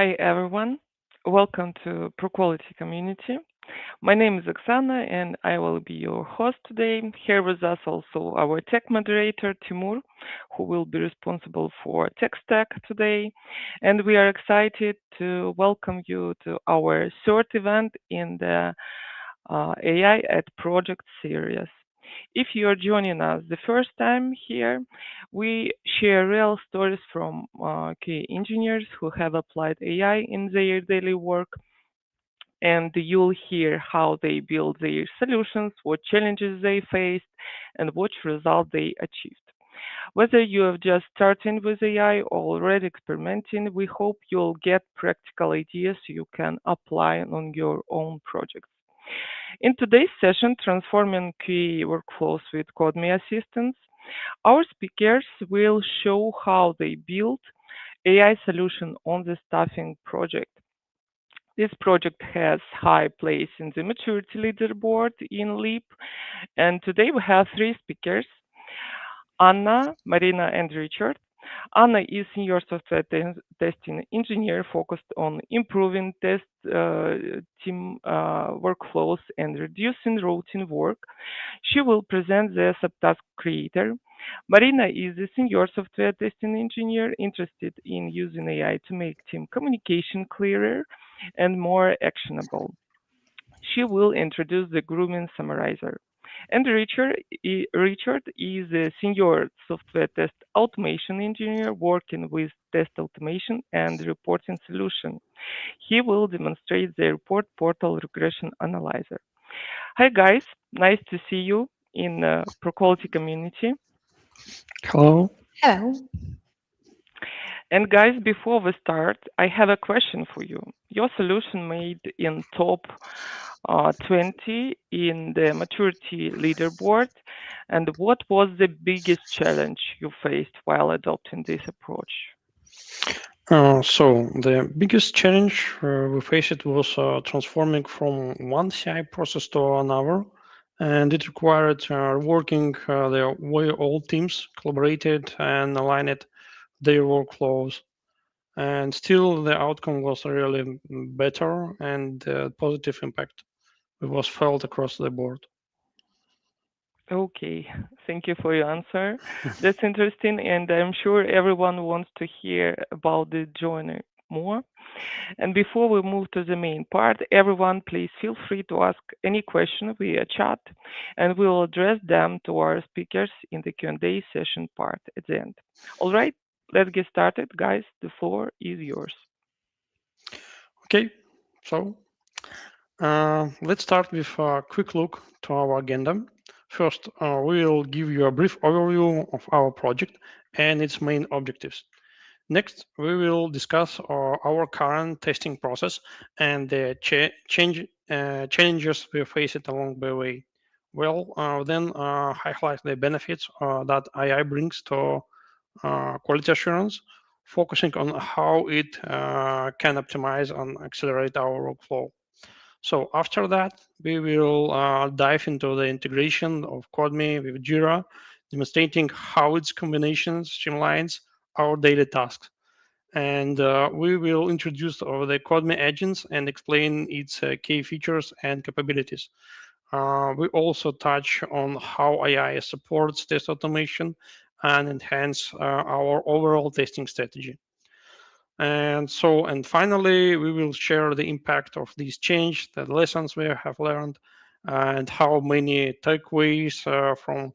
Hi everyone, welcome to ProQuality community. My name is Oksana and I will be your host today. Here with us also our tech moderator Timur, who will be responsible for tech stack today. And we are excited to welcome you to our third event in the AI at Project series. If you're joining us the first time here, we share real stories from key engineers who have applied AI in their daily work, and you'll hear how they build their solutions, what challenges they faced, and what result they achieved. Whether you have just starting with AI or already experimenting, we hope you'll get practical ideas you can apply on your own projects. In today's session, Transforming QA Workflows with CodeMie Assistants, our speakers will show how they build AI solution on the staffing project. This project has high place in the maturity leaderboard in LEAP, and today we have three speakers, Anna, Marina, and Richard. Anna is senior software testing engineer focused on improving test team workflows and reducing routine work. She will present the subtask creator. Marina is a senior software testing engineer interested in using AI to make team communication clearer and more actionable. She will introduce the Grooming Summarizer. And Richard is a senior software test automation engineer working with test automation and reporting solution. He will demonstrate the report portal regression analyzer. Hi guys, nice to see you in ProQuality community. Hello. Hello. And guys, before we start, I have a question for you. Your solution made in top 20 in the maturity leaderboard, and what was the biggest challenge you faced while adopting this approach? So the biggest challenge we faced was transforming from one CI process to another, and it required working the way all teams collaborated and aligned their workflows. And still, the outcome was really better, and the positive impact was felt across the board. Okay, thank you for your answer. That's interesting, and I'm sure everyone wants to hear about the joiner more. And before we move to the main part, everyone please feel free to ask any question via chat, and we will address them to our speakers in the Q&A session part at the end. All right, let's get started, guys. The floor is yours. Okay, so let's start with a quick look to our agenda. First, we will give you a brief overview of our project and its main objectives. Next, we will discuss our current testing process and the challenges we faced along the way. We'll then highlight the benefits that AI brings to quality assurance, focusing on how it can optimize and accelerate our workflow. So after that, we will dive into the integration of CodeMie with Jira, demonstrating how its combinations streamlines our daily tasks. And we will introduce the CodeMie agents and explain its key features and capabilities. We also touch on how AI supports test automation and enhance our overall testing strategy. And finally, we will share the impact of this change, the lessons we have learned, and how many takeaways from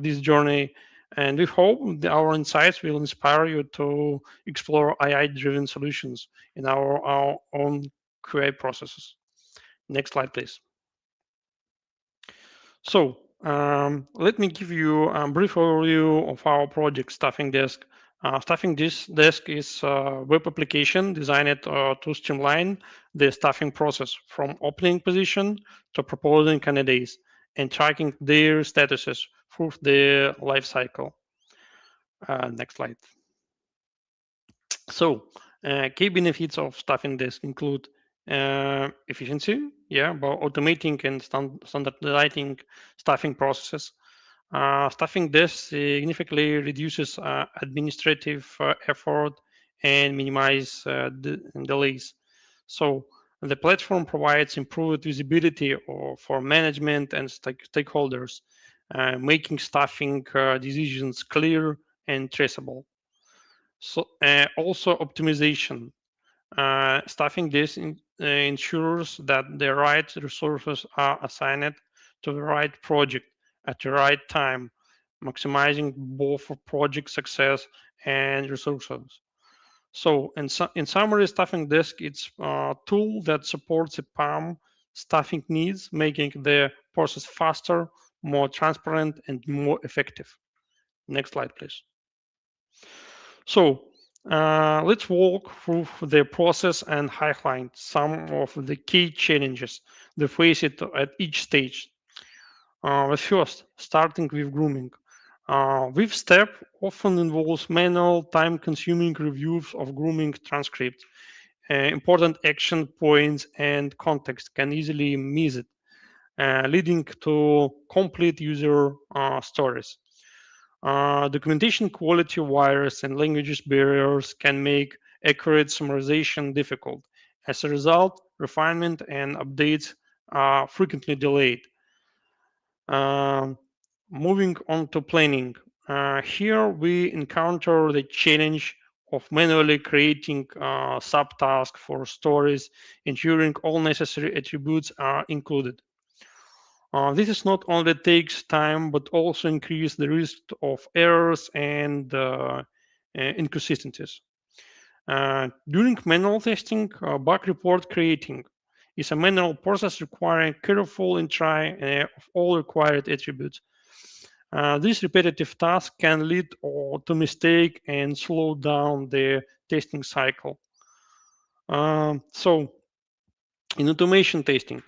this journey. And we hope that our insights will inspire you to explore AI-driven solutions in our own QA processes. Next slide, please. So let me give you a brief overview of our project Staffing Desk. Staffing Desk is a web application designed to streamline the staffing process from opening position to proposing candidates and tracking their statuses through the life cycle. Next slide. So, key benefits of Staffing Desk include efficiency, yeah, by automating and standardizing staffing processes. Staffing Desk significantly reduces administrative effort and minimize delays. So the platform provides improved visibility for management and stakeholders, making staffing decisions clear and traceable. So also optimization. Staffing this ensures that the right resources are assigned to the right project at the right time, maximizing both project success and resources. So in summary, Staffing Desk it's a tool that supports EPAM staffing needs, making the process faster, more transparent, and more effective. Next slide, please. So let's walk through the process and highlight some of the key challenges that face it at each stage. The first, starting with grooming. This step often involves manual, time-consuming reviews of grooming transcripts. Important action points and context can easily miss it, leading to complete user stories. Documentation quality wires and languages barriers can make accurate summarization difficult. As a result, refinement and updates are frequently delayed. Um, Moving on to planning. Here we encounter the challenge of manually creating subtasks for stories, ensuring all necessary attributes are included. This is not only takes time, but also increase the risk of errors and inconsistencies. During manual testing, bug report creating is a manual process requiring careful entry of all required attributes. This repetitive task can lead to mistake and slow down the testing cycle. So in automation testing,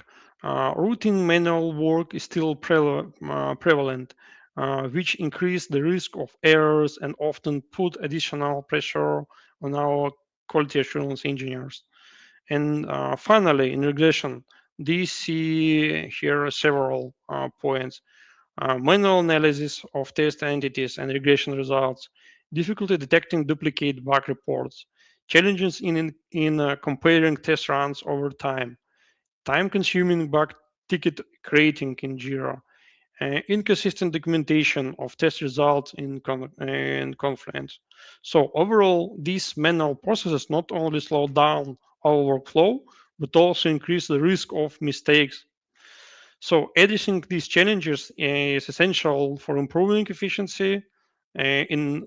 routine manual work is still prevalent, which increase the risk of errors and often put additional pressure on our quality assurance engineers. And finally, in regression, these see here several points. Manual analysis of test entities and regression results, difficulty detecting duplicate bug reports, challenges in comparing test runs over time-consuming bug ticket creating in Jira, inconsistent documentation of test results in Confluence. So overall, these manual processes not only slow down our workflow, but also increase the risk of mistakes. So addressing these challenges is essential for improving efficiency in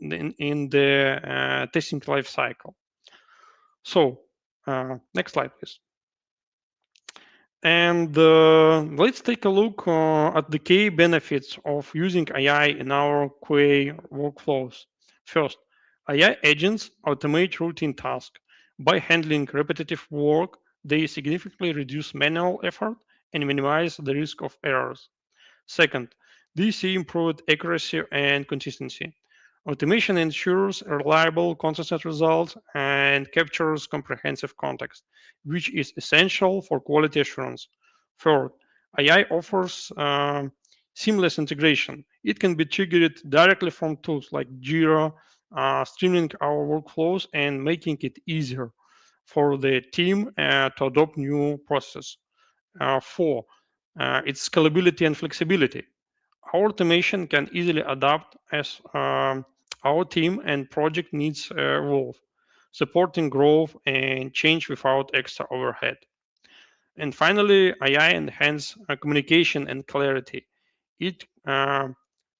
the testing life cycle. So next slide, please. And let's take a look at the key benefits of using AI in our QA workflows. First, AI agents automate routine tasks. By handling repetitive work, they significantly reduce manual effort and minimize the risk of errors. Second, DC improved accuracy and consistency. Automation ensures reliable, consistent results and captures comprehensive context, which is essential for quality assurance. Third, AI offers seamless integration. It can be triggered directly from tools like Jira, streamlining our workflows and making it easier for the team to adopt new processes. Four, its scalability and flexibility. Our automation can easily adapt as our team and project needs evolve, supporting growth and change without extra overhead. And finally, AI enhance communication and clarity. It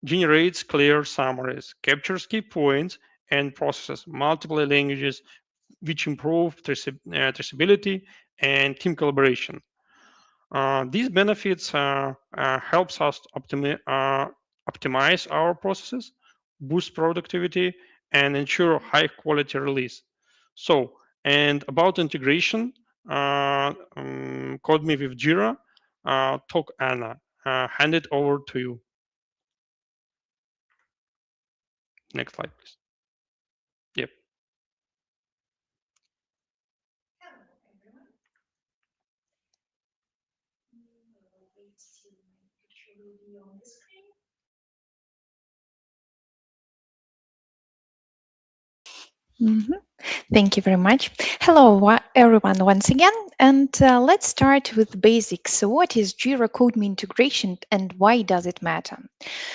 generates clear summaries, captures key points, and processes multiple languages, which improve traceability and team collaboration. These benefits helps us optimize our processes, boost productivity, and ensure high quality release. So, and about integration, CodeMie with Jira, talk Anna. Hand it over to you. Next slide, please. Yep. Mhm. Thank you very much. Hello, everyone, once again. And let's start with basics. So what is Jira CodeMie integration and why does it matter?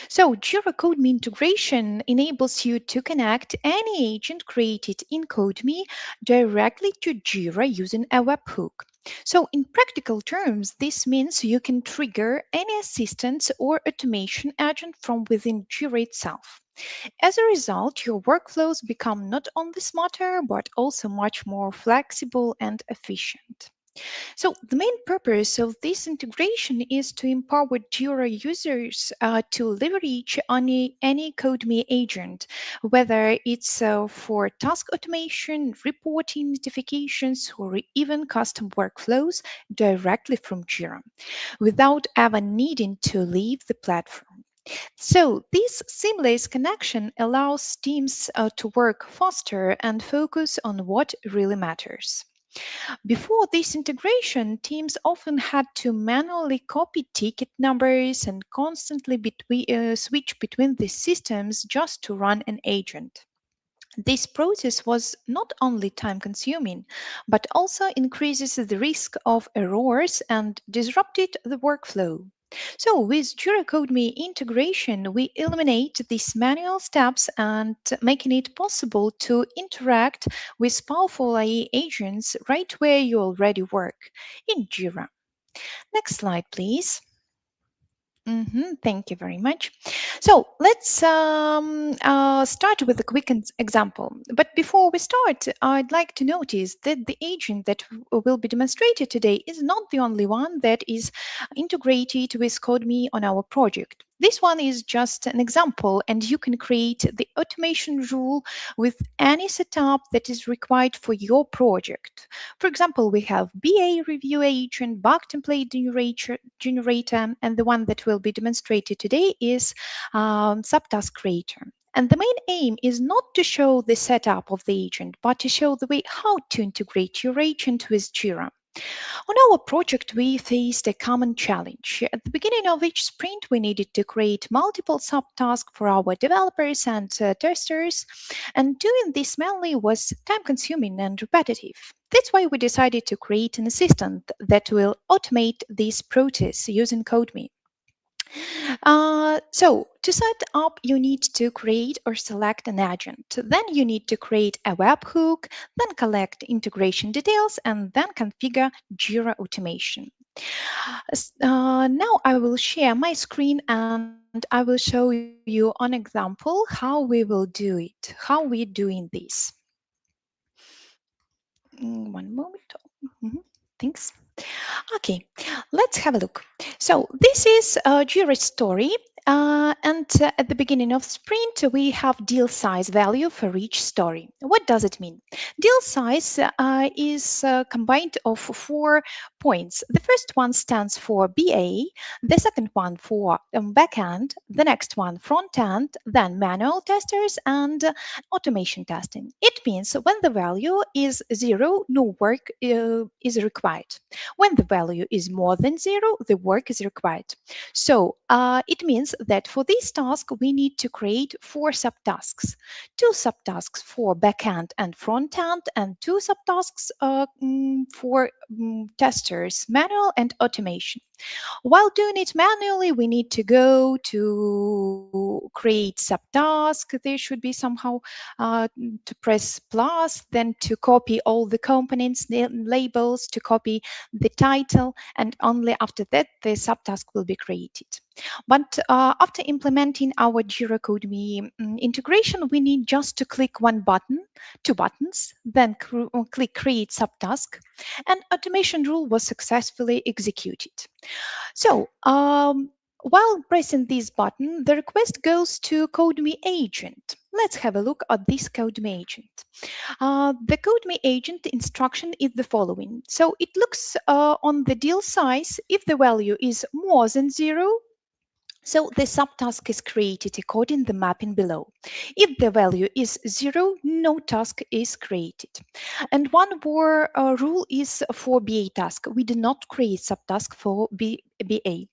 So, Jira CodeMie integration enables you to connect any agent created in CodeMie directly to Jira using a webhook. So, in practical terms, this means you can trigger any assistance or automation agent from within Jira itself. As a result, your workflows become not only smarter but also much more flexible and efficient. So, the main purpose of this integration is to empower Jira users to leverage any CodeMe agent, whether it's for task automation, reporting notifications, or even custom workflows directly from Jira, without ever needing to leave the platform. So, this seamless connection allows teams to work faster and focus on what really matters. Before this integration, teams often had to manually copy ticket numbers and constantly switch between the systems just to run an agent. This process was not only time consuming, but also increases the risk of errors and disrupted the workflow. So, with Jira CodeMe integration, we eliminate these manual steps and making it possible to interact with powerful AI agents right where you already work in Jira. Next slide, please. Thank you very much. So let's start with a quick example. But before we start, I'd like to notice that the agent that will be demonstrated today is not the only one that is integrated with CodeMe on our project. This one is just an example, and you can create the automation rule with any setup that is required for your project. For example, we have BA review agent, bug template generator, and the one that will be demonstrated today is subtask creator. And the main aim is not to show the setup of the agent, but to show the way how to integrate your agent with Jira. On our project, we faced a common challenge. At the beginning of each sprint, we needed to create multiple subtasks for our developers and testers, and doing this manually was time consuming and repetitive. That's why we decided to create an assistant that will automate this process using CodeMe. So to set up, you need to create or select an agent. Then you need to create a webhook, then collect integration details, and then configure Jira automation. Now I will share my screen and I will show you an example how we will do it, how we're doing this. One moment. Mhm. Thanks. Okay, let's have a look. So this is Jira's story. And at the beginning of sprint, we have deal size value for each story. What does it mean? Deal size is combined of 4 points. The first one stands for BA, the second one for backend, the next one front end, then manual testers, and automation testing. It means when the value is zero, no work is required. When the value is more than zero, the work is required. So it means that for this task, we need to create 4 subtasks. 2 subtasks for backend and front end, and 2 subtasks for testers, manual and automation. While doing it manually, we need to go to create subtask. There should be somehow to press plus, then to copy all the components, labels, to copy the title, and only after that the subtask will be created. But after implementing our Jira CodeMe integration, we need just to click one button, 2 buttons, then click Create Subtask, and automation rule was successfully executed. So, while pressing this button, the request goes to CodeMe agent. Let's have a look at this CodeMe agent. The CodeMe agent instruction is the following. So it looks on the deal size. If the value is more than zero, so the subtask is created according the mapping below. If the value is zero, no task is created. And one more rule is for BA task. We do not create subtask for BA.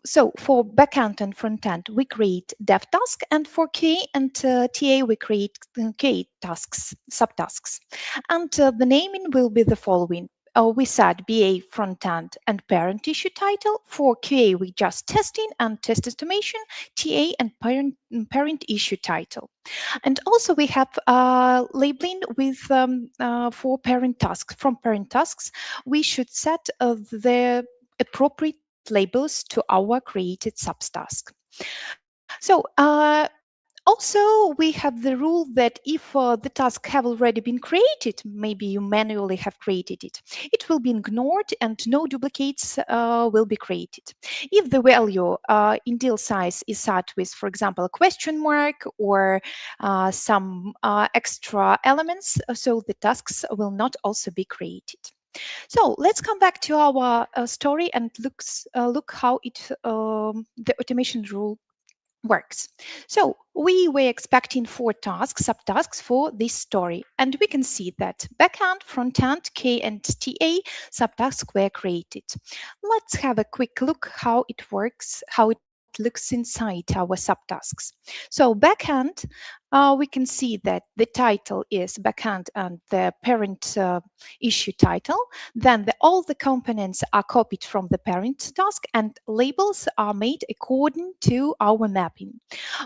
So for backend and frontend, we create dev task, and for QA and TA, we create QA tasks, subtasks. And the naming will be the following. We set BA frontend and parent issue title. For QA, we just testing and test automation, TA and parent issue title. And also we have labeling with for parent tasks. From parent tasks, we should set the appropriate labels to our created subtask. So also, we have the rule that if the task have already been created, maybe you manually have created it, it will be ignored and no duplicates will be created. If the value in deal size is set with, for example, a question mark or some extra elements, so the tasks will not also be created. So let's come back to our story and look how the automation rule works. So we were expecting 4 tasks, subtasks for this story, and we can see that backend, frontend, K and TA subtasks were created. Let's have a quick look how it works, how it looks inside our subtasks. So backend, we can see that the title is backend and the parent issue title. Then all the components are copied from the parent task and labels are made according to our mapping.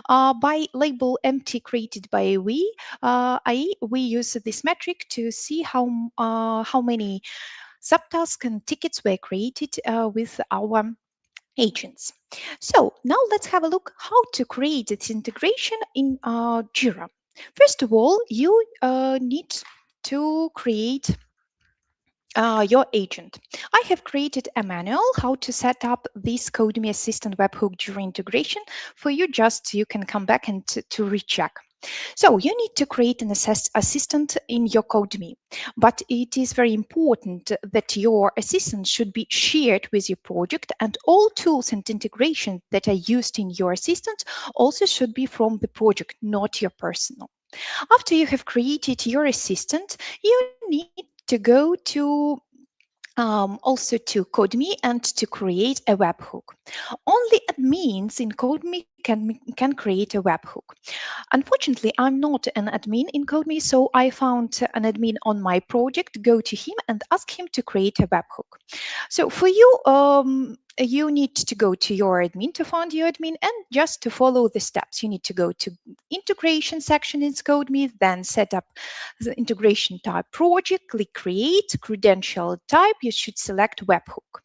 By label empty created by we use this metric to see how many subtasks and tickets were created with our agents. So now let's have a look how to create this integration in Jira. First of all, you need to create your agent. I have created a manual how to set up this CodeMie Assistant webhook Jira integration for you. Just you can come back and to recheck. So you need to create an assistant in your CodeMe, but it is very important that your assistant should be shared with your project, and all tools and integrations that are used in your assistant also should be from the project, not your personal. After you have created your assistant, you need to go to also to CodeMe and to create a webhook. Only admins in CodeMe can create a webhook. Unfortunately, I'm not an admin in CodeMe, so I found an admin on my project, go to him and ask him to create a webhook. So for you, you need to go to your admin to find your admin and just to follow the steps. You need to go to integration section in CodeMe, then set up the integration type project, click create, credential type, you should select webhook.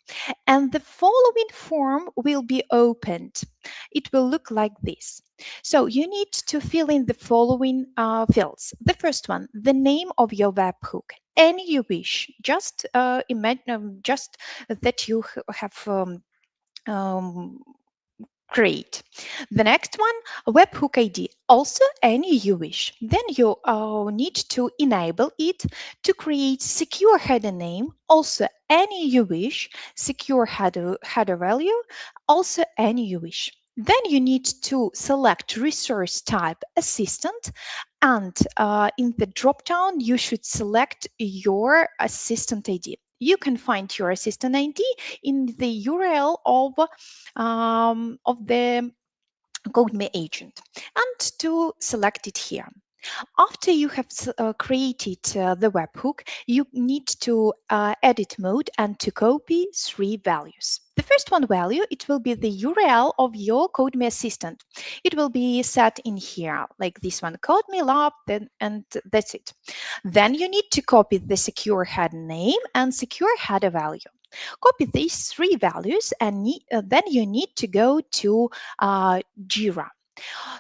And the following form will be opened. It will look like this. So you need to fill in the following fields. The first one, the name of your webhook, any you wish. Just imagine, just that you have um, create. The next one, webhook ID, also any you wish. Then you need to enable it to create secure header name, also any you wish, secure header value, also any you wish. Then you need to select resource type assistant, and in the dropdown you should select your assistant ID. You can find your assistant ID in the URL of the CodeMe agent and to select it here. After you have created the webhook, you need to edit mode and to copy 3 values. The first one value, it will be the URL of your CodeMe assistant. It will be set in here, like this one, CodeMe Lab, and that's it. Then you need to copy the secure header name and secure header value. Copy these 3 values and then you need to go to Jira.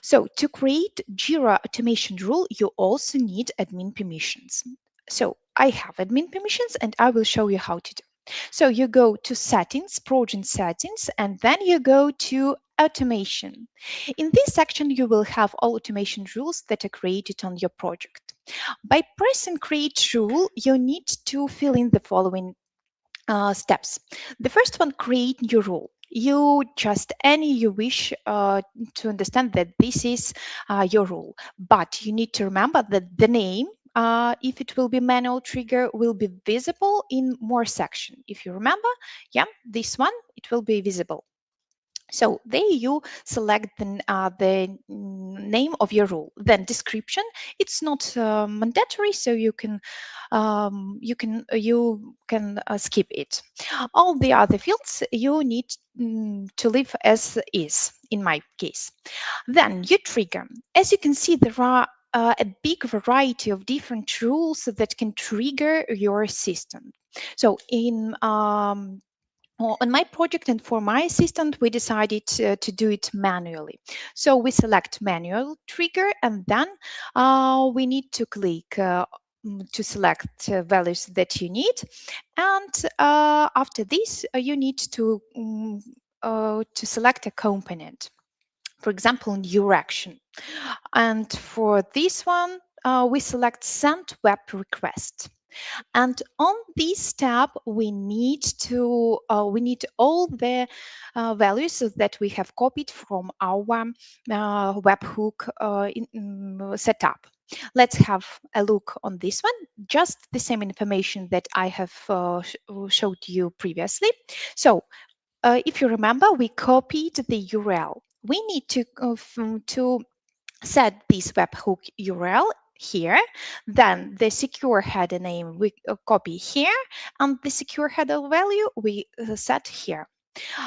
So to create Jira automation rule, you also need admin permissions. So I have admin permissions and I will show you how to do. So you go to settings, project settings, and then you go to automation. In this section, you will have all automation rules that are created on your project. By pressing create rule, you need to fill in the following steps. The first one, create new rule. You just any you wish to understand that this is your rule, but you need to remember that the name, if it will be manual trigger, will be visible in more section. If you remember, yeah, this one, it will be visible. So there you select the name of your rule. Then description. It's not mandatory, so you can skip it. All the other fields you need to leave as is. In my case, then you trigger. As you can see, there are a big variety of different rules that can trigger your system. So on my project and for my assistant, we decided to do it manually. So we select manual trigger, and then we need to click to select values that you need. And after this, you need to select a component. For example, new action. And for this one, we select send web request. And on this tab, we need all the values that we have copied from our webhook setup. Let's have a look on this one. Just the same information that I have showed you previously. So if you remember, we copied the URL. We need to set this webhook URL here. Then the secure header name we copy here, and the secure header value we set here.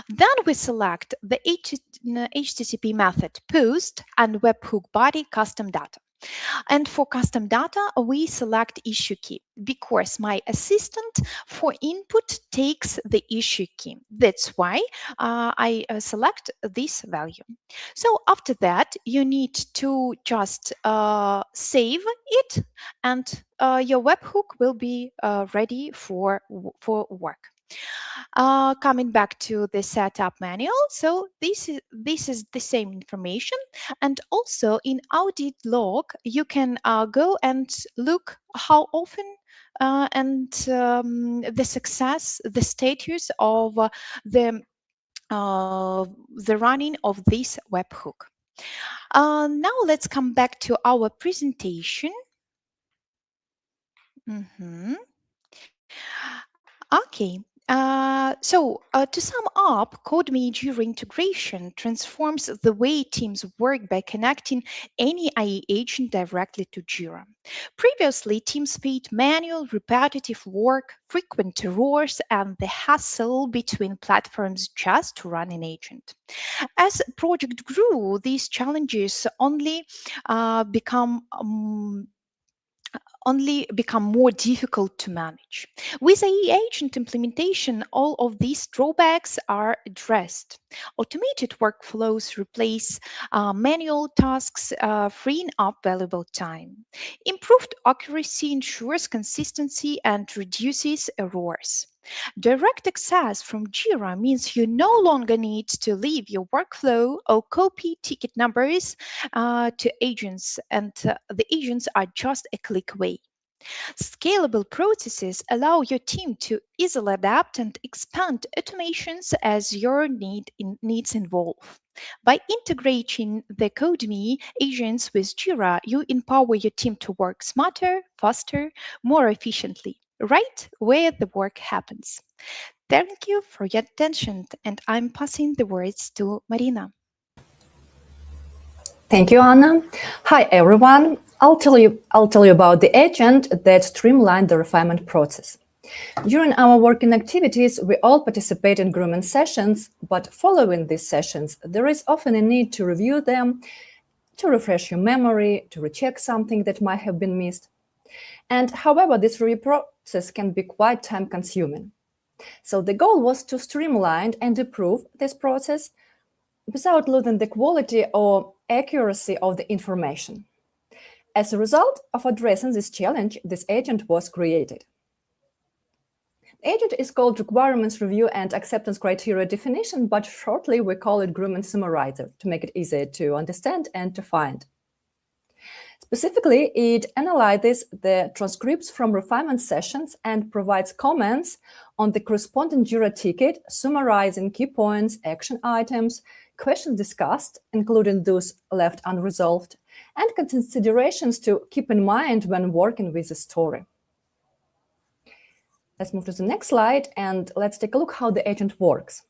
Then we select the HTTP method post and webhook body custom data. And for custom data, we select issue key because my assistant for input takes the issue key. That's why I select this value. So after that, you need to just save it, and your webhook will be ready for work. Coming back to the setup manual, so this is the same information, and also in audit log you can go and look how often and the success, the status of the running of this webhook. Now let's come back to our presentation. Okay. To sum up, CodeMie Jira integration transforms the way teams work by connecting any IE agent directly to Jira. Previously, teams paid manual, repetitive work, frequent errors, and the hassle between platforms just to run an agent. As project grew, these challenges only become more difficult to manage. With IE agent implementation, all of these drawbacks are addressed. Automated workflows replace manual tasks, freeing up valuable time. Improved accuracy ensures consistency and reduces errors. Direct access from Jira means you no longer need to leave your workflow or copy ticket numbers to agents, and the agents are just a click away. Scalable processes allow your team to easily adapt and expand automations as your needs evolve. By integrating the CodeMie agents with Jira, you empower your team to work smarter, faster, more efficiently, right where the work happens. Thank you for your attention, and I'm passing the words to Marina. Thank you, Anna. Hi, everyone. I'll tell you about the agent that streamlined the refinement process. During our working activities, we all participate in grooming sessions, but following these sessions, there is often a need to review them, to refresh your memory, to recheck something that might have been missed. And however, this review process can be quite time-consuming. So the goal was to streamline and improve this process without losing the quality or accuracy of the information. As a result of addressing this challenge, this agent was created. The agent is called Requirements Review and Acceptance Criteria Definition, but shortly we call it Grooming Summarizer to make it easier to understand and to find. Specifically, it analyzes the transcripts from refinement sessions and provides comments on the corresponding Jira ticket, summarizing key points, action items, questions discussed, including those left unresolved, and considerations to keep in mind when working with the story. Let's move to the next slide and let's take a look how the agent works.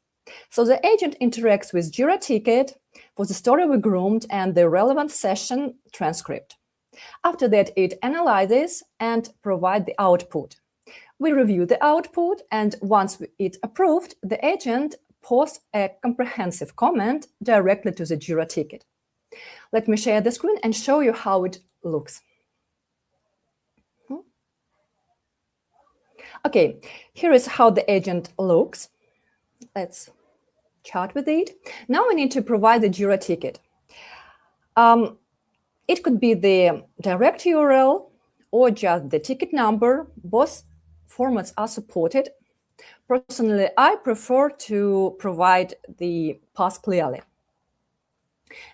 So the agent interacts with Jira ticket for the story we groomed and the relevant session transcript. After that, it analyzes and provides the output. We review the output, and once it's approved, the agent posts a comprehensive comment directly to the Jira ticket. Let me share the screen and show you how it looks. Okay, here is how the agent looks. Let's chat with it. Now we need to provide the Jira ticket. It could be the direct URL or just the ticket number. Both formats are supported. Personally, I prefer to provide the path clearly.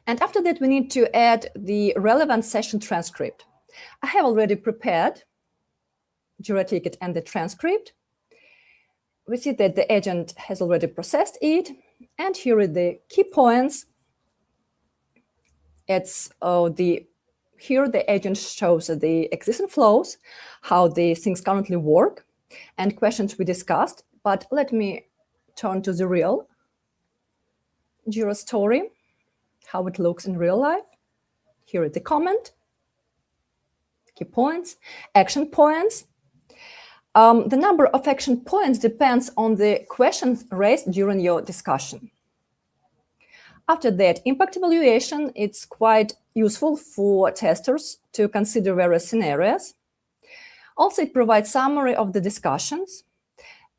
And after that, we need to add the relevant session transcript. I have already prepared Jira ticket and the transcript. We see that the agent has already processed it. And here are the key points. Here the agent shows the existing flows, how the things currently work, and questions we discussed. But let me turn to the real Jira story, how it looks in real life. Here is the comment, key points, action points. The number of action points depends on the questions raised during your discussion. After that, impact evaluation, it's quite useful for testers to consider various scenarios. Also, it provides summary of the discussions.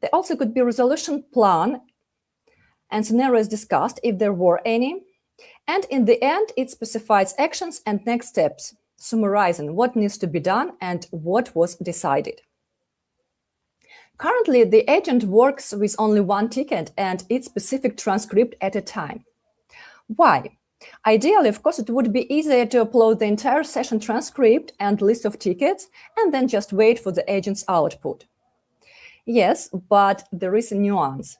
There also could be resolution plan and scenarios discussed if there were any. And in the end, it specifies actions and next steps, summarizing what needs to be done and what was decided. Currently, the agent works with only one ticket and its specific transcript at a time. Why? Ideally, of course, it would be easier to upload the entire session transcript and list of tickets and then just wait for the agent's output. Yes, but there is a nuance.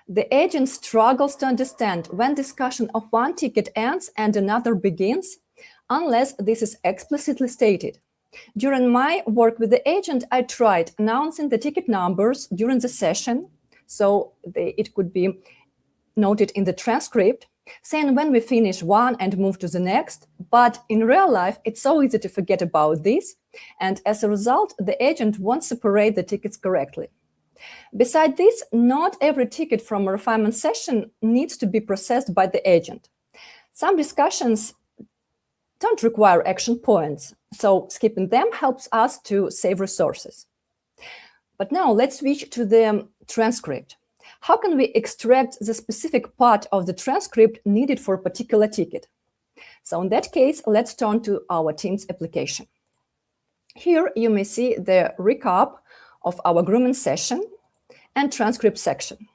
The agent struggles to understand when discussion of one ticket ends and another begins, unless this is explicitly stated. During my work with the agent, I tried announcing the ticket numbers during the session, so it could be noted in the transcript, saying when we finish one and move to the next. But in real life, it's so easy to forget about this. And as a result, the agent won't separate the tickets correctly. Besides this, not every ticket from a refinement session needs to be processed by the agent. Some discussions don't require action points, so skipping them helps us to save resources. But now let's switch to the transcript. How can we extract the specific part of the transcript needed for a particular ticket? So in that case, let's turn to our Teams application. Here you may see the recap of our grooming session and transcript section.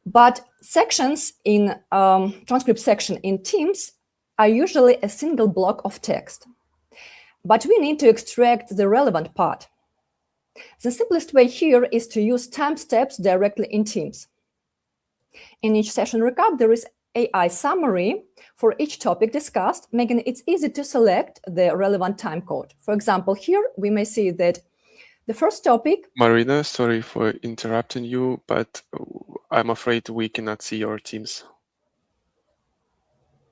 But sections in transcript section in Teams are usually a single block of text. But we need to extract the relevant part. The simplest way here is to use timestamps directly in Teams. In each session recap, there is AI summary for each topic discussed, making it easy to select the relevant timecode. For example, here we may see that the first topic... Marina, sorry for interrupting you, but I'm afraid we cannot see your Teams.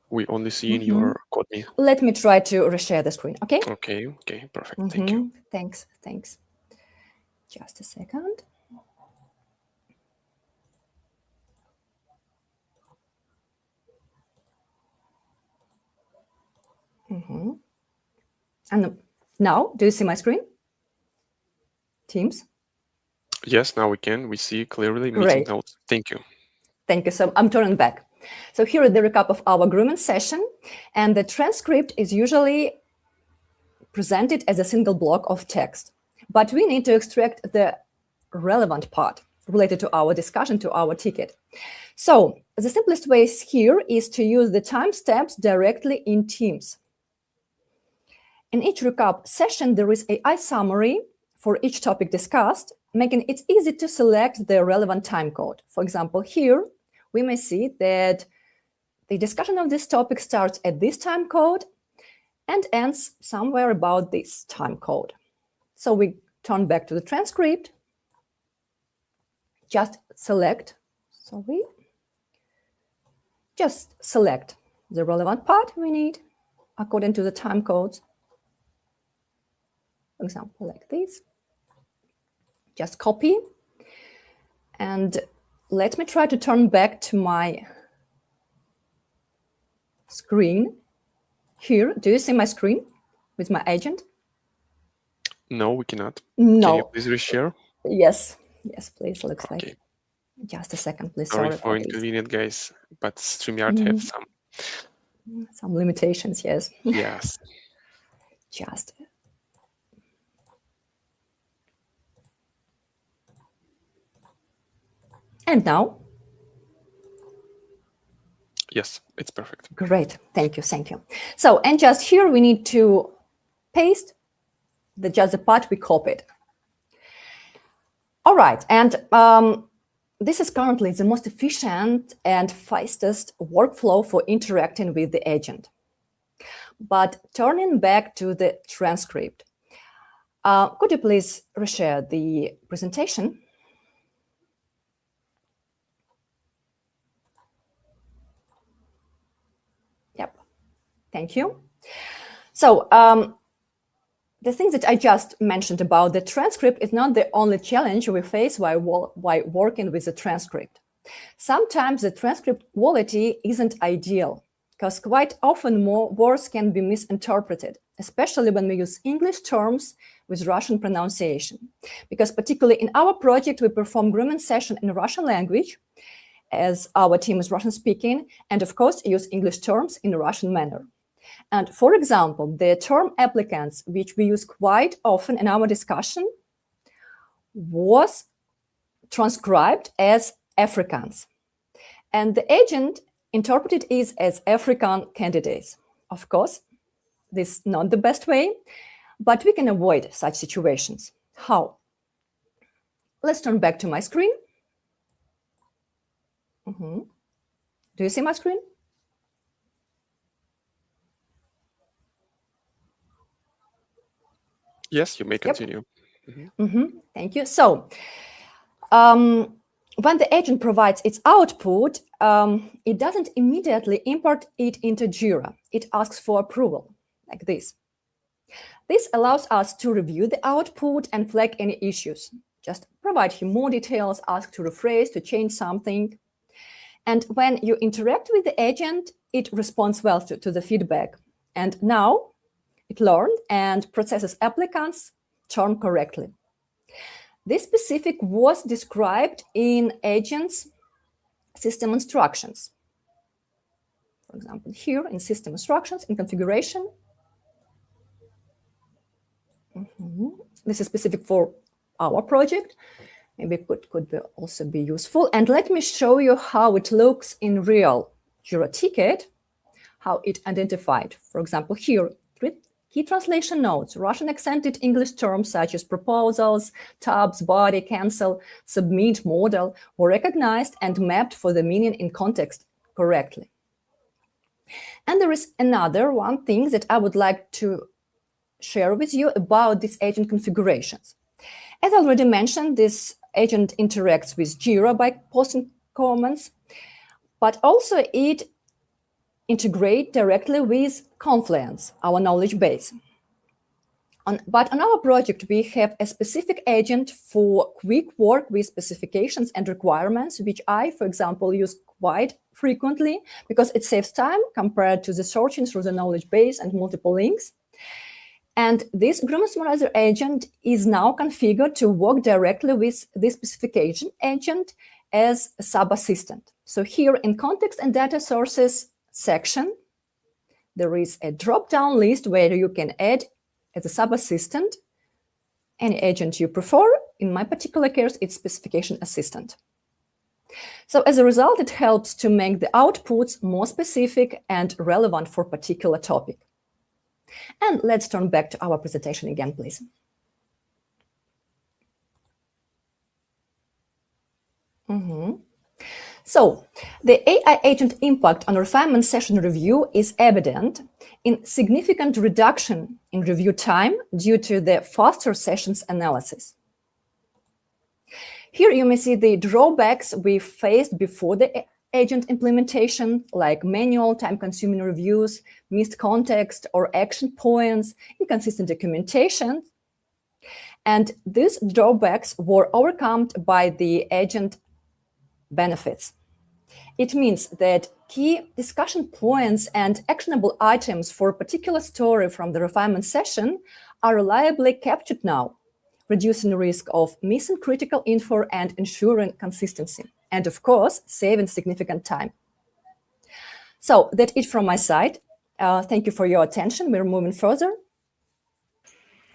We only see in your CodeMie. Let me try to reshare the screen, okay? Okay, perfect. Thank you. Thanks. Just a second. And now, do you see my screen? Teams? Yes, now we can. We see clearly meeting Great. notes. Thank you. Thank you. So I'm turning back. So here is the recap of our grooming session, and the transcript is usually presented as a single block of text. But we need to extract the relevant part related to our discussion, to our ticket. So the simplest way here is to use the timestamps directly in Teams. In each recap session, there is AI summary for each topic discussed, making it easy to select the relevant timecode. For example, here we may see that the discussion of this topic starts at this timecode and ends somewhere about this timecode. So we turn back to the transcript, just select Sorry. Just select the relevant part we need according to the time codes. For example, like this. Just copy. And let me try to turn back to my screen. Here, do you see my screen with my agent? No, we cannot. No. Can you please reshare? Yes, please. Looks Okay. like. Just a second, please. Sorry for this. inconvenient, guys, but StreamYard has some limitations. Yes. Yes. Just. And now? Yes, it's perfect. Great. Thank you. So, and just here we need to paste just the part we copied. All right. And this is currently the most efficient and fastest workflow for interacting with the agent. But turning back to the transcript, could you please reshare the presentation? Yep. Thank you. So the things that I just mentioned about the transcript is not the only challenge we face while working with the transcript. Sometimes the transcript quality isn't ideal because quite often more words can be misinterpreted, especially when we use English terms with Russian pronunciation. Because particularly in our project, we perform grooming session in Russian language as our team is Russian speaking, and of course use English terms in a Russian manner. And for example, the term applicants, which we use quite often in our discussion, was transcribed as Africans. And the agent interpreted it as African candidates. Of course, this is not the best way, but we can avoid such situations. How? Let's turn back to my screen. Do you see my screen? Yes, you may continue. Yep. Thank you. So, when the agent provides its output, it doesn't immediately import it into Jira. It asks for approval, like this. This allows us to review the output and flag any issues. Just provide him more details, ask to rephrase, to change something. And when you interact with the agent, it responds well to the feedback. And now, it learned and processes applicants' term correctly. This specific was described in agent's system instructions. For example, here in system instructions, in configuration. This is specific for our project. Maybe it could also be useful. And let me show you how it looks in real Jira ticket, how it identified. For example, here, key translation notes, Russian accented English terms such as proposals, tabs, body, cancel, submit, model were recognized and mapped for the meaning in context correctly. And there is another one thing that I would like to share with you about these agent configurations. As I already mentioned, this agent interacts with Jira by posting comments, but also it integrate directly with Confluence, our knowledge base. But on our project, we have a specific agent for quick work with specifications and requirements, which I, for example, use quite frequently because it saves time compared to the searching through the knowledge base and multiple links. And this Grooming Summarizer agent is now configured to work directly with this specification agent as a sub-assistant. So here in Context and Data Sources section, there is a drop-down list where you can add as a sub-assistant any agent you prefer. In my particular case, it's specification assistant. So as a result, it helps to make the outputs more specific and relevant for a particular topic. And let's turn back to our presentation again, please. So the AI agent impact on refinement session review is evident in significant reduction in review time due to the faster sessions analysis. Here you may see the drawbacks we faced before the agent implementation, like manual time-consuming reviews, missed context or action points, inconsistent documentation. And these drawbacks were overcome by the agent benefits. It means that key discussion points and actionable items for a particular story from the refinement session are reliably captured now, reducing the risk of missing critical info and ensuring consistency, and of course, saving significant time. So that's it from my side. Thank you for your attention. We're moving further.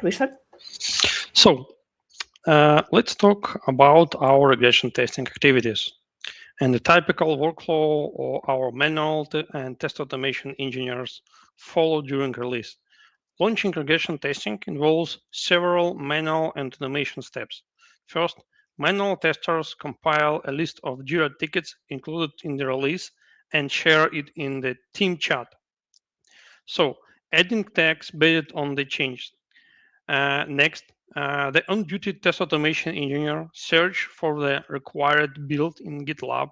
Richard? So let's talk about our regression testing activities and the typical workflow our manual and test automation engineers follow during release. Launching regression testing involves several manual and automation steps. First, manual testers compile a list of Jira tickets included in the release and share it in the team chat. So, adding tags based on the changes. Next, the on-duty test automation engineer search for the required build in GitLab.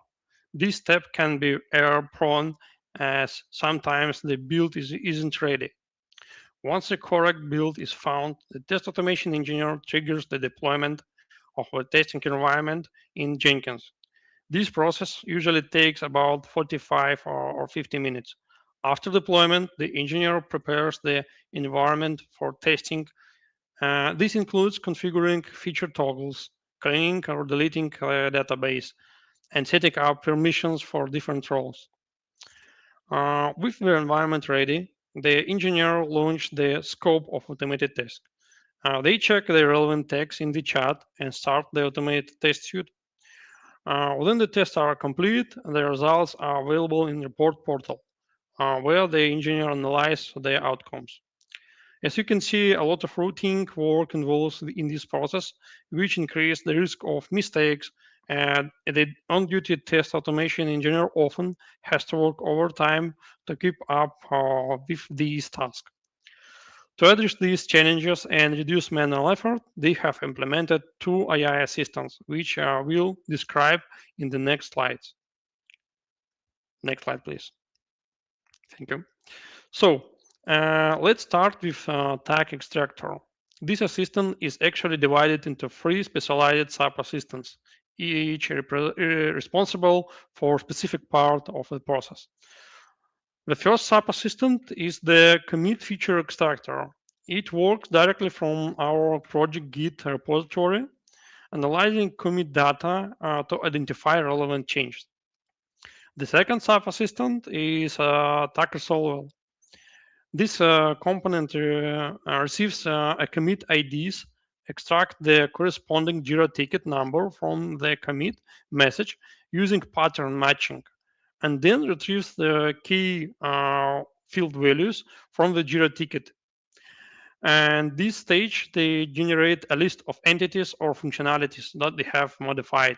This step can be error-prone as sometimes the build isn't ready. Once the correct build is found, the test automation engineer triggers the deployment of a testing environment in Jenkins. This process usually takes about 45 or 50 minutes. After deployment, the engineer prepares the environment for testing. This includes configuring feature toggles, cleaning or deleting a database, and setting up permissions for different roles. With the environment ready, the engineer launched the scope of automated test. They check the relevant tags in the chat and start the automated test suite. When the tests are complete, the results are available in the report portal, where the engineer analyzes the outcomes. As you can see, a lot of routine work involves in this process, which increases the risk of mistakes, and the on-duty test automation engineer often has to work overtime to keep up with these tasks. To address these challenges and reduce manual effort, they have implemented two AI assistants, which I will describe in the next slides. Next slide, please. Thank you. So let's start with Tag Extractor. This assistant is actually divided into three specialized sub-assistants, each responsible for a specific part of the process. The first sub-assistant is the commit feature extractor. It works directly from our project Git repository, analyzing commit data to identify relevant changes. The second sub-assistant is Tag Resolver. This component receives a commit IDs, extract the corresponding Jira ticket number from the commit message using pattern matching, and then retrieves the key field values from the Jira ticket. And this stage, they generate a list of entities or functionalities that they have modified.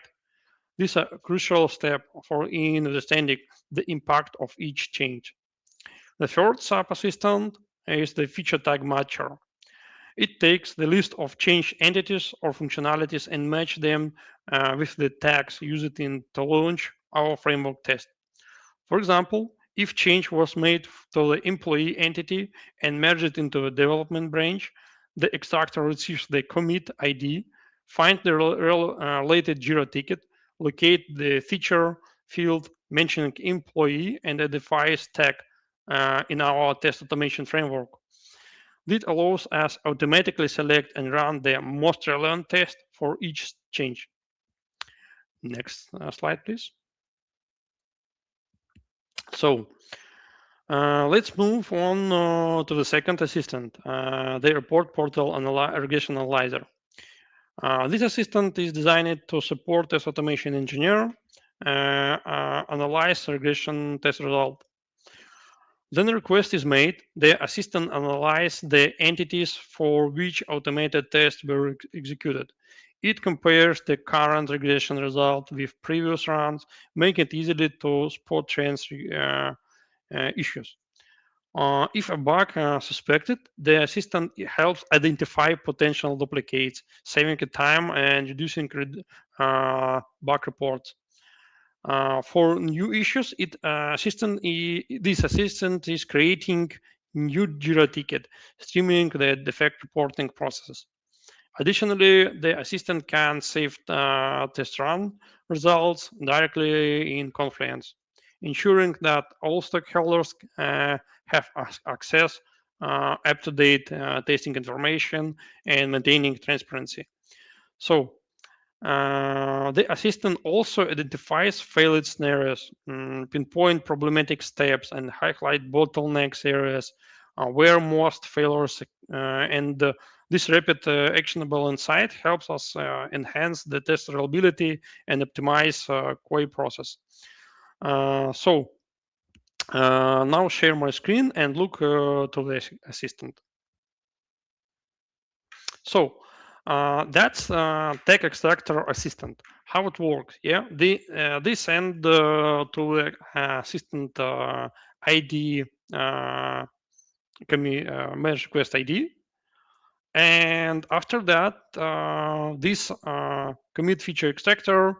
This is a crucial step for in understanding the impact of each change. The third sub-assistant is the feature tag matcher. It takes the list of changed entities or functionalities and match them with the tags used to launch our framework test. For example, if change was made to the employee entity and merged into the development branch, the extractor receives the commit ID, finds the related Jira ticket, locate the feature field mentioning employee, and identifies tag in our test automation framework. This allows us automatically select and run the most relevant test for each change. Next slide, please. So let's move on to the second assistant, the report portal regression analyzer. This assistant is designed to support test automation engineer analyze regression test result. Then a request is made, the assistant analyzes the entities for which automated tests were executed. It compares the current regression result with previous runs, making it easy to spot trends issues. If a bug suspected, the assistant helps identify potential duplicates, saving time and reducing bug reports. For new issues, this assistant is creating new Jira ticket, streamlining the defect reporting processes. Additionally, the assistant can save test run results directly in Confluence, ensuring that all stakeholders have access up-to-date testing information and maintaining transparency. So the assistant also identifies failed scenarios, pinpoint problematic steps, and highlight bottlenecks areas where most failures and this rapid actionable insight helps us enhance the test reliability and optimize QA process. Now share my screen and look to the assistant. So that's tag extractor assistant. How it works? Yeah, they send to the assistant ID merge request ID, and after that, this commit feature extractor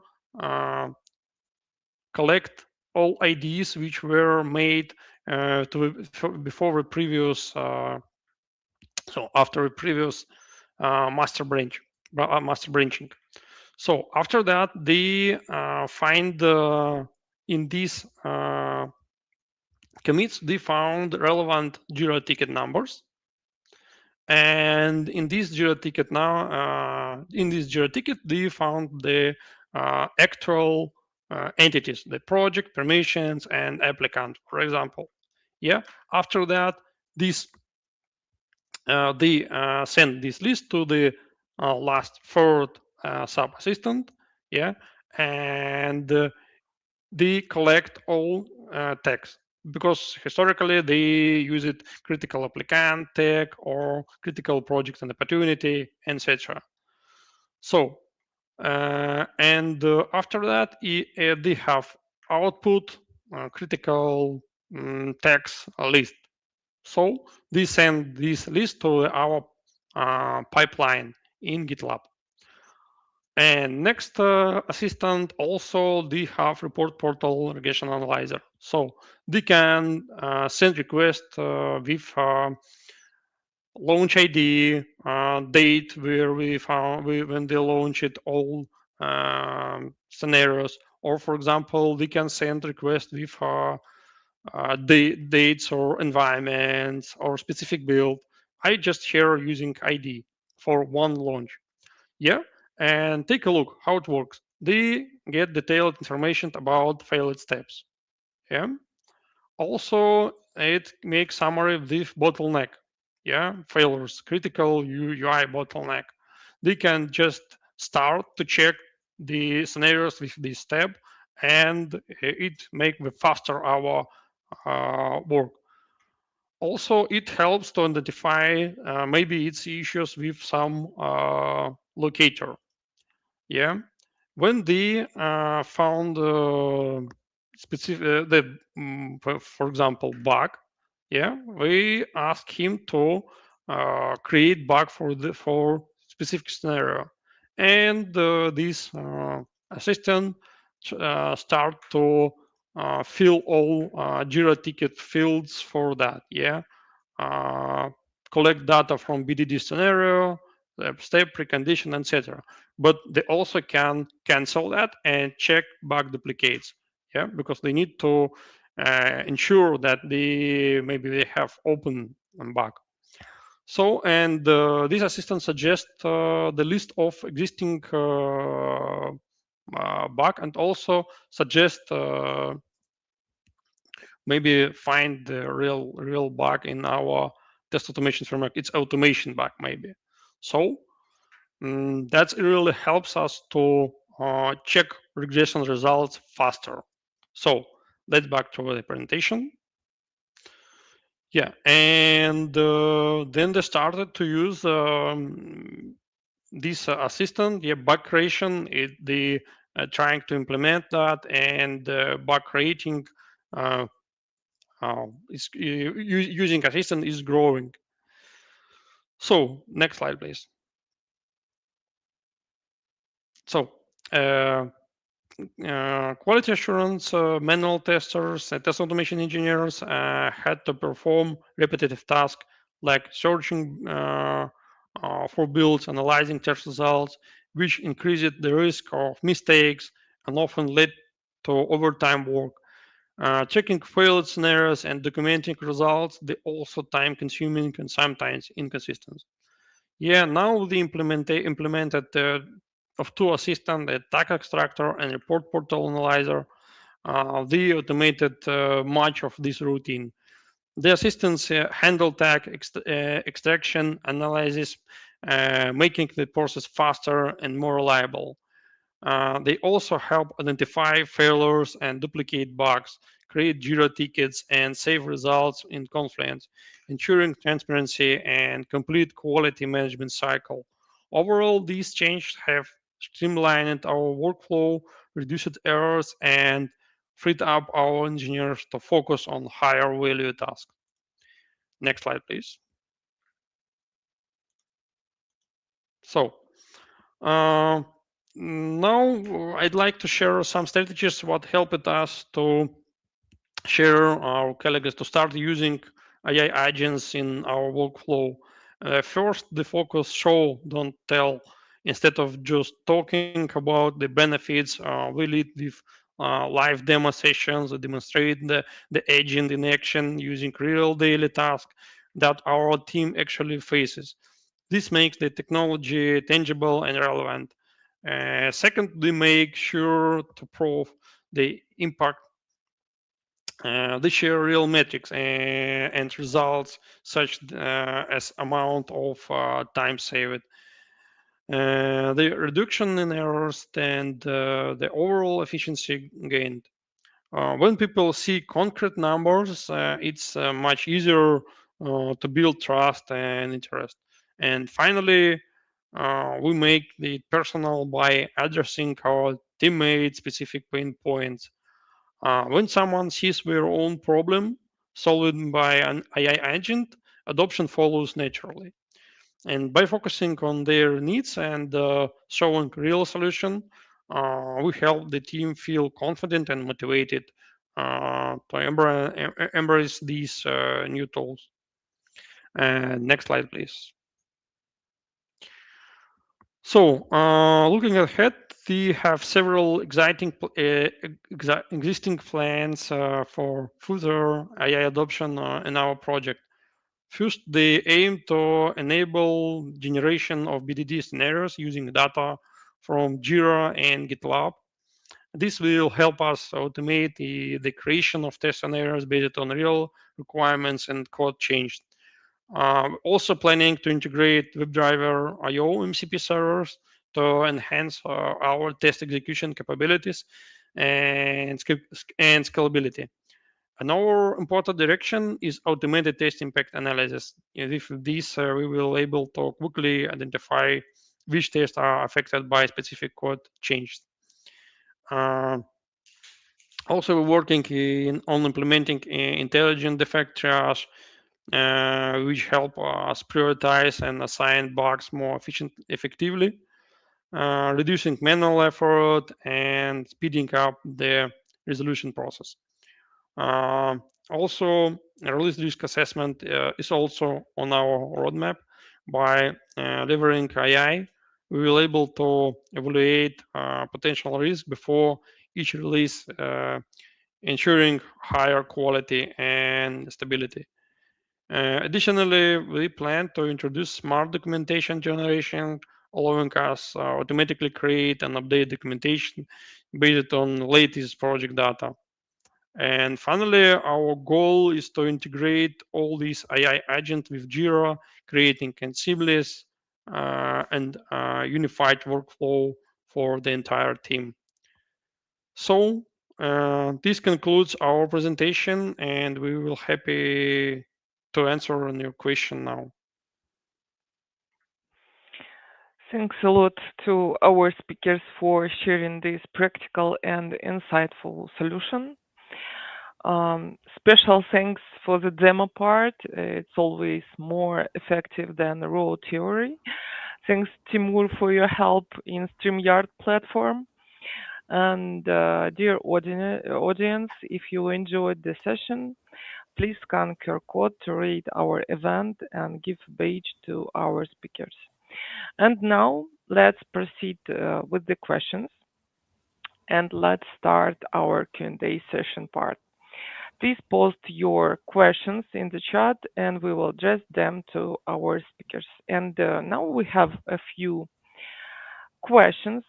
collect all IDs which were made before the previous. So after a previous master branching. So after that, they find in these commits, they found relevant Jira ticket numbers. And in this Jira ticket they found the actual entities, the project, permissions, and applicant, for example. Yeah. After that, this they send this list to the last third sub assistant, yeah, and they collect all tags, because historically they use it critical applicant tag or critical project and opportunity, etc. So after that they have output critical tags list. So they send this list to our pipeline in GitLab. And next assistant also they have report portal regression analyzer. So they can send request with launch ID, date where we found when they launch it, all scenarios. Or for example, they can send request with dates or environments or specific build. I just share using ID for one launch. Yeah, and take a look how it works. They get detailed information about failed steps. Yeah. Also, it makes summary with bottleneck. Yeah, failures, critical UI bottleneck. They can just start to check the scenarios with this step, and it make the faster our work. Also, it helps to identify maybe it's issues with some locator. Yeah, when they found specific for example, bug. Yeah, we ask him to create bug for specific scenario, and this assistant start to fill all Jira ticket fields for that. Yeah, collect data from BDD scenario, step, precondition, etc. But they also can cancel that and check bug duplicates. Yeah, because they need to ensure that maybe they have open bug. So, and this assistant suggests the list of existing bug, and also suggest maybe find the real bug in our test automation framework. It's automation bug maybe. So that really helps us to check regression results faster. So let's back to the presentation. Yeah, and then they started to use this assistant, yeah, bug creation. They trying to implement that, and bug creating using assistant is growing. So next slide, please. So quality assurance manual testers and test automation engineers had to perform repetitive tasks like searching for builds, analyzing test results, which increased the risk of mistakes and often led to overtime work. Checking failed scenarios and documenting results, they also time consuming and sometimes inconsistent. Yeah, now the implemented of two assistant, a tag extractor and report portal analyzer. They automated much of this routine. The assistants handle tag extraction analysis, making the process faster and more reliable. They also help identify failures and duplicate bugs, create Jira tickets, and save results in Confluence, ensuring transparency and complete quality management cycle. Overall, these changes have streamlined our workflow, reduced errors, and freed up our engineers to focus on higher value tasks. Next slide, please. So, uh, now I'd like to share some strategies what helped us to share our colleagues to start using AI agents in our workflow. First, the focus show, don't tell. Instead of just talking about the benefits, we lead with live demo sessions that demonstrate the agent in action using real daily tasks that our team actually faces. This makes the technology tangible and relevant. Second, we make sure to prove the impact. They share real metrics and results, such as amount of time saved, the reduction in errors, and the overall efficiency gained. When people see concrete numbers, it's much easier to build trust and interest. And finally, we make it personal by addressing our teammates' specific pain points. When someone sees their own problem solved by an AI agent, adoption follows naturally. And by focusing on their needs and showing real solution, we help the team feel confident and motivated to embrace these new tools. Next slide, please. So, looking ahead, we have several exciting existing plans for further AI adoption in our project. First, they aim to enable generation of BDD scenarios using data from Jira and GitLab. This will help us automate the creation of test scenarios based on real requirements and code change. Also planning to integrate WebDriver IO MCP servers to enhance our test execution capabilities and, and scalability. Another important direction is automated test impact analysis. With this, we will able to quickly identify which tests are affected by specific code changes. Uh, Also, we're working on implementing intelligent defect triage, which help us prioritize and assign bugs more effectively, reducing manual effort and speeding up the resolution process. Uh, Also, release risk assessment is also on our roadmap. By delivering AI, we will able to evaluate potential risk before each release, ensuring higher quality and stability. Additionally, we plan to introduce smart documentation generation, allowing us automatically create and update documentation based on latest project data. And finally, our goal is to integrate all these AI agents with Jira, creating a seamless and unified workflow for the entire team. So this concludes our presentation, and we will happy to answer on your question now. Thanks a lot to our speakers for sharing this practical and insightful solution. Special thanks for the demo part. It's always more effective than raw theory. Thanks, Timur, for your help in StreamYard platform. And dear audience, if you enjoyed the session, please scan QR code to rate our event and give a badge to our speakers. And now let's proceed with the questions. And let's start our Q&A session part. Please post your questions in the chat and we will address them to our speakers. And now we have a few questions.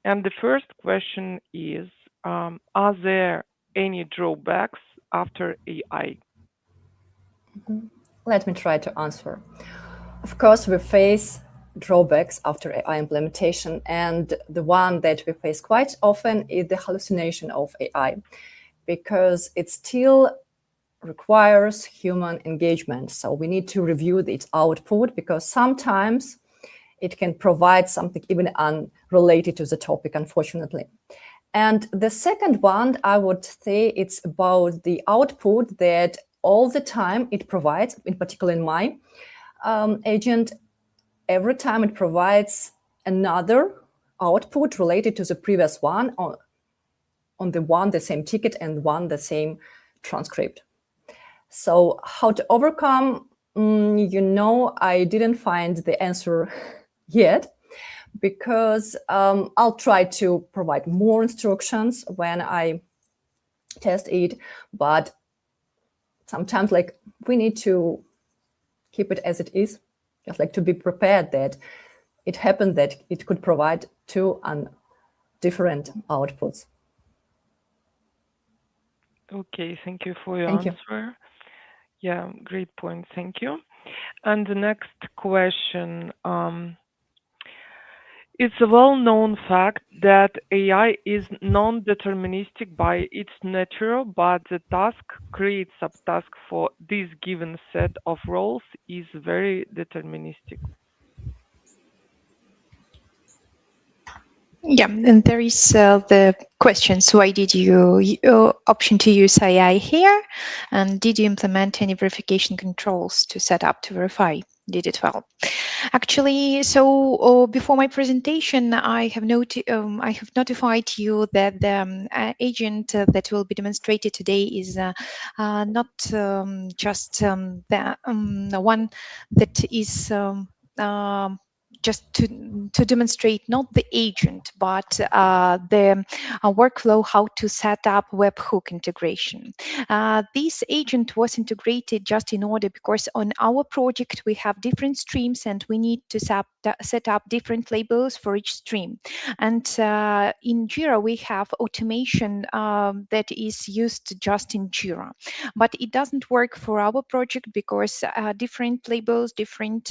And the first question is, are there any drawbacks after AI? Let me try to answer. Of course, we face drawbacks after AI implementation, and the one that we face quite often is the hallucination of AI, because it still requires human engagement. So we need to review its output, because sometimes it can provide something even unrelated to the topic, unfortunately. And the second one, I would say, it's about the output that all the time it provides, in particular in my agent, every time it provides another output related to the previous one on the same ticket and the same transcript. So how to overcome, I didn't find the answer yet, because I'll try to provide more instructions when I test it, but sometimes we need to keep it as it is, just to be prepared that it happened that it could provide two different outputs. Okay, thank you for your answer. Yeah, great point, thank you. And the next question, it's a well-known fact that AI is non-deterministic by its nature, but the task creates subtask for this given set of roles is very deterministic. Yeah, and there is the questions. Why did you option to use AI here? And did you implement any verification controls to set up to verify? Did it well? Actually, so before my presentation, I have notified you that the agent that will be demonstrated today is not just the one that is just to demonstrate not the agent, but the workflow, how to set up webhook integration. This agent was integrated just in order because on our project we have different streams and we need to set up different labels for each stream. And in Jira we have automation that is used just in Jira, but it doesn't work for our project because different labels, different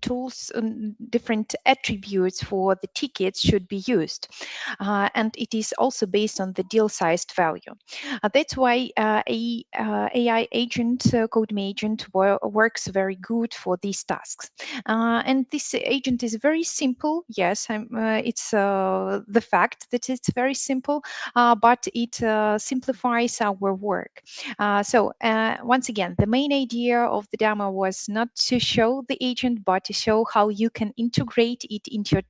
tools and different attributes for the tickets should be used. And it is also based on the deal sized value. That's why AI agent, CodeMie agent works very good for these tasks. And this agent is very simple. Yes, it's the fact that it's very simple, but it simplifies our work. So once again, the main idea of the demo was not to show the agent, but to show how you can integrate it into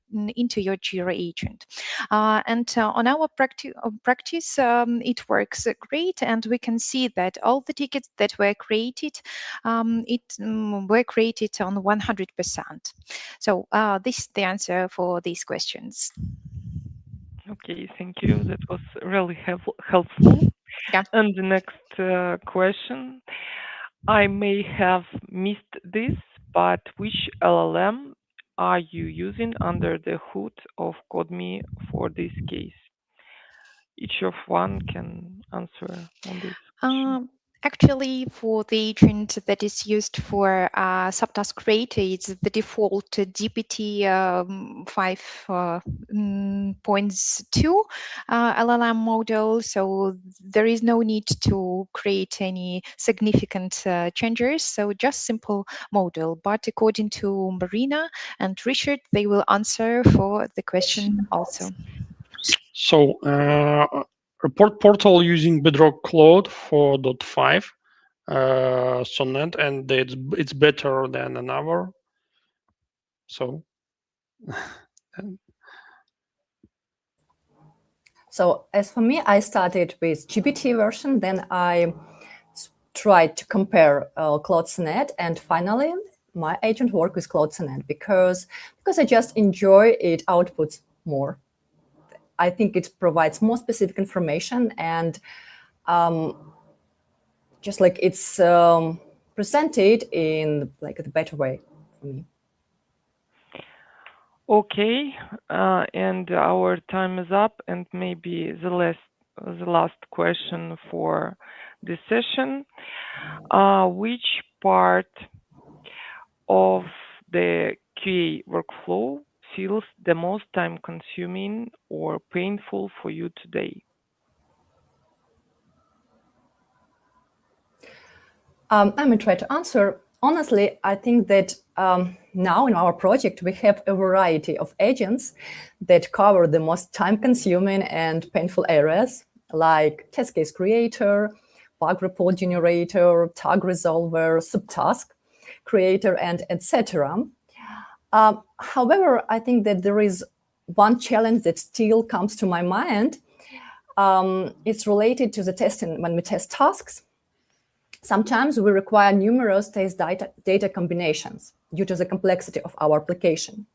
your Jira agent. And on our practice, it works great, and we can see that all the tickets that were created, were created on 100%. So this is the answer for these questions. Okay, thank you. That was really helpful. Yeah. And the next question, I may have missed this, but which LLM are you using under the hood of CodeMie for this case? Each of one can answer on this question. Actually, for the agent that is used for subtask creator, it's the default GPT 5.2 LLM model. So there is no need to create any significant changes. So just simple model. But according to Marina and Richard, they will answer for the question also. So portal using Bedrock Cloud 4.5 Sonnet, and it's better than another. So. So as for me, I started with GPT version, then I tried to compare Cloud Sonnet, and finally my agent worked with Cloud Sonnet because I just enjoy it outputs more. I think it provides more specific information, and just like it's presented in like a better way for me. Okay, and our time is up, and maybe the last question for this session. Which part of the QA workflow feels the most time-consuming or painful for you today? I'm going to try to answer. Honestly, I think that now in our project, we have a variety of agents that cover the most time-consuming and painful areas, like test case creator, bug report generator, tag resolver, subtask creator, and etc. However, I think that there is one challenge that still comes to my mind. It's related to the testing when we test tasks. Sometimes we require numerous test data combinations due to the complexity of our application.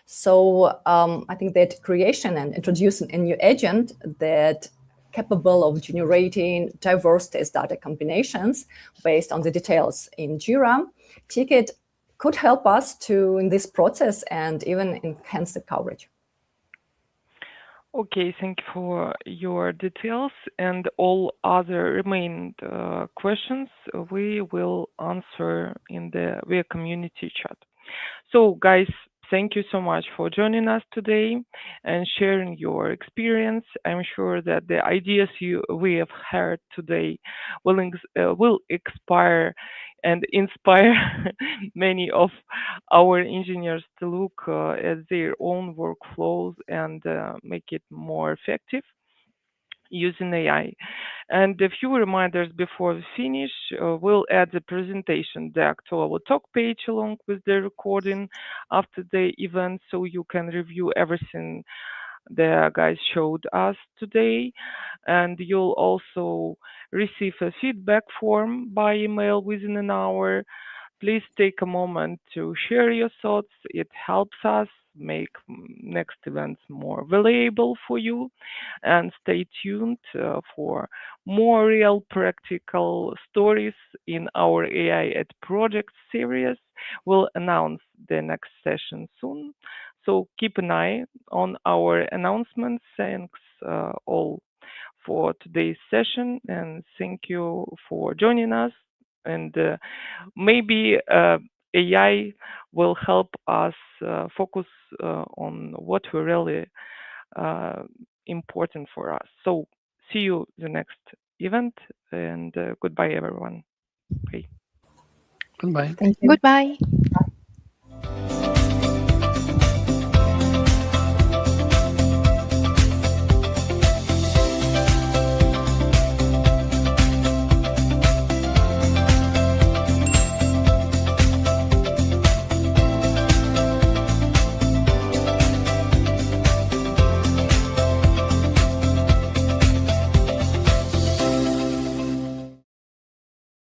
So I think that creation and introducing a new agent that capable of generating diverse test data combinations based on the details in Jira ticket could help us in this process and even enhance the coverage. Okay, thank you for your details, and all other remaining questions we will answer in the via community chat. So guys, thank you so much for joining us today and sharing your experience. I'm sure that the ideas we have heard today will expire and inspire many of our engineers to look at their own workflows and make it more effective using AI. And a few reminders before we finish. We'll add the presentation deck to our talk page along with the recording after the event, so you can review everything the guys showed us today. And you'll also receive a feedback form by email within an hour. Please take a moment to share your thoughts. It helps us make next events more valuable for you. And stay tuned for more real practical stories in our AI at Project series. We'll announce the next session soon. So keep an eye on our announcements. Thanks all for today's session, and thank you for joining us. And maybe AI will help us focus on what we really important for us. So see you the next event, and goodbye everyone. Bye. Goodbye. Thank you. Goodbye.